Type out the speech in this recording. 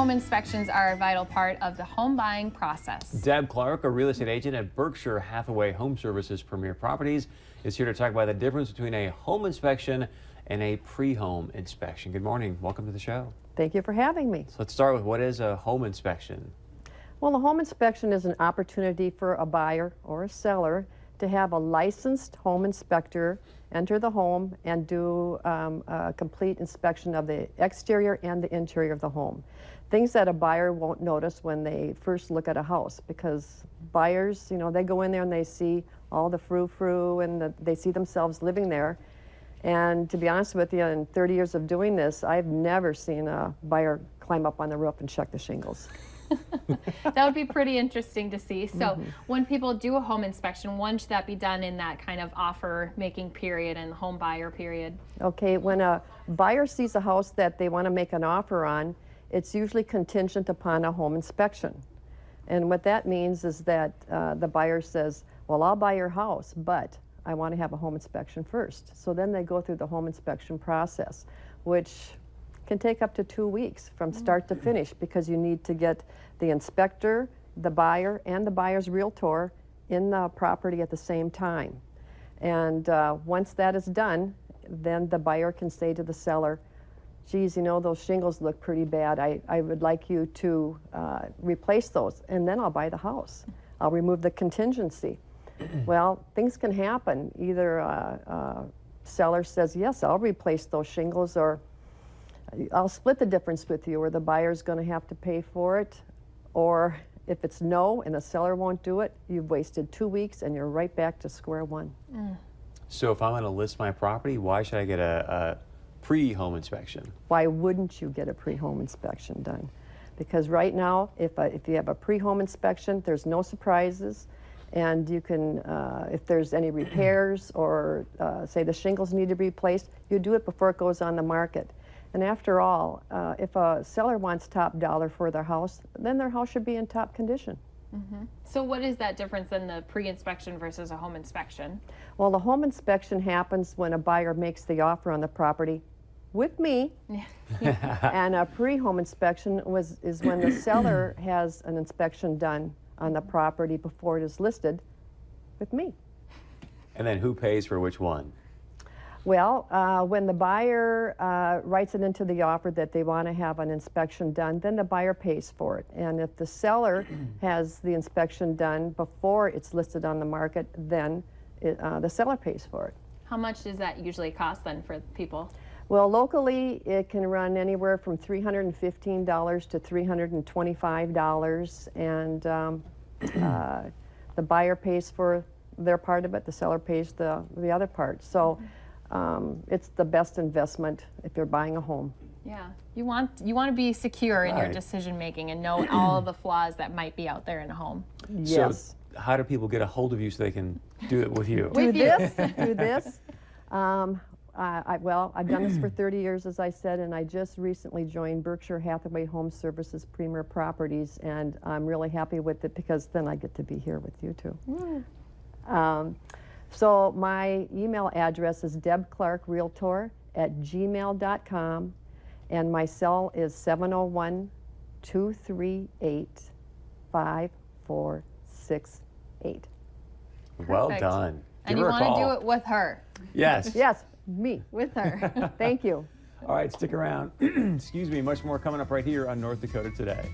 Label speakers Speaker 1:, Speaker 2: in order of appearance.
Speaker 1: home inspections are a vital part of the home buying process.
Speaker 2: Deb Clark, a real estate agent at Berkshire Hathaway Home Services Premier Properties, is here to talk about the difference between a home inspection and a pre-home inspection. Good morning. Welcome to the show.
Speaker 3: Thank you for having me.
Speaker 2: So let's start with, what is a home inspection?
Speaker 3: Well, a home inspection is an opportunity for a buyer or a seller to have a licensed home inspector enter the home and do a complete inspection of the exterior and the interior of the home. Things that a buyer won't notice when they first look at a house, because buyers, you know, they go in there and they see all the frou-frou and they see themselves living there. And to be honest with you, in 30 years of doing this, I've never seen a buyer climb up on the roof and check the shingles.
Speaker 1: That would be pretty interesting to see. So when people do a home inspection, when should that be done in that kind of offer making period and home buyer period?
Speaker 3: Okay, when a buyer sees a house that they want to make an offer on, it's usually contingent upon a home inspection. And what that means is that the buyer says, well, I'll buy your house, but I want to have a home inspection first. So then they go through the home inspection process, which can take up to 2 weeks from start to finish, because you need to get the inspector, the buyer, and the buyer's realtor in the property at the same time. And once that is done, then the buyer can say to the seller, geez, you know, those shingles look pretty bad. I would like you to replace those, and then I'll buy the house. I'll remove the contingency. Well, things can happen. Either a seller says, yes, I'll replace those shingles, or I'll split the difference with you, or the buyer's going to have to pay for it. Or if it's no and the seller won't do it, you've wasted 2 weeks and you're right back to square one.
Speaker 2: So if I'm going to list my property, why should I get a pre-home inspection?
Speaker 3: Why wouldn't you get a pre-home inspection done? Because right now, if you have a pre-home inspection, there's no surprises. And you can, if there's any repairs or say the shingles need to be replaced, you do it before it goes on the market. And after all, if a seller wants top dollar for their house, then their house should be in top condition.
Speaker 1: So what is that difference in the pre-inspection versus a home inspection?
Speaker 3: Well, the home inspection happens when a buyer makes the offer on the property with me. And a pre-home inspection is when the seller has an inspection done on the property before it is listed with me.
Speaker 2: And then who pays for which one?
Speaker 3: Well, when the buyer writes it into the offer that they want to have an inspection done, then the buyer pays for it. And if the seller has the inspection done before it's listed on the market, then the seller pays for it.
Speaker 1: How much does that usually cost then for people?
Speaker 3: Well, locally, it can run anywhere from $315 to $325, and the buyer pays for their part of it, the seller pays the other part. So it's the best investment if you're buying a home.
Speaker 1: Yeah, you want to be secure in your decision making and know all of the flaws that might be out there in a home.
Speaker 3: Yes.
Speaker 2: So how do people get a hold of you so they can do it with you?
Speaker 3: Do this. Well, I've done this for 30 years, as I said, and I just recently joined Berkshire Hathaway Home Services Premier Properties, and I'm really happy with it because then I get to be here with you too. So my email address is debclarkrealtor@gmail.com, and my cell is 701-238-5468.
Speaker 2: Well
Speaker 1: Perfect.
Speaker 2: done.
Speaker 1: And
Speaker 2: Give
Speaker 1: you
Speaker 2: her a
Speaker 1: want to
Speaker 2: call.
Speaker 1: do it with her.
Speaker 2: Yes.
Speaker 3: Yes, me.
Speaker 1: With her.
Speaker 3: Thank you.
Speaker 2: All right, stick around. Excuse me, much more coming up right here on North Dakota Today.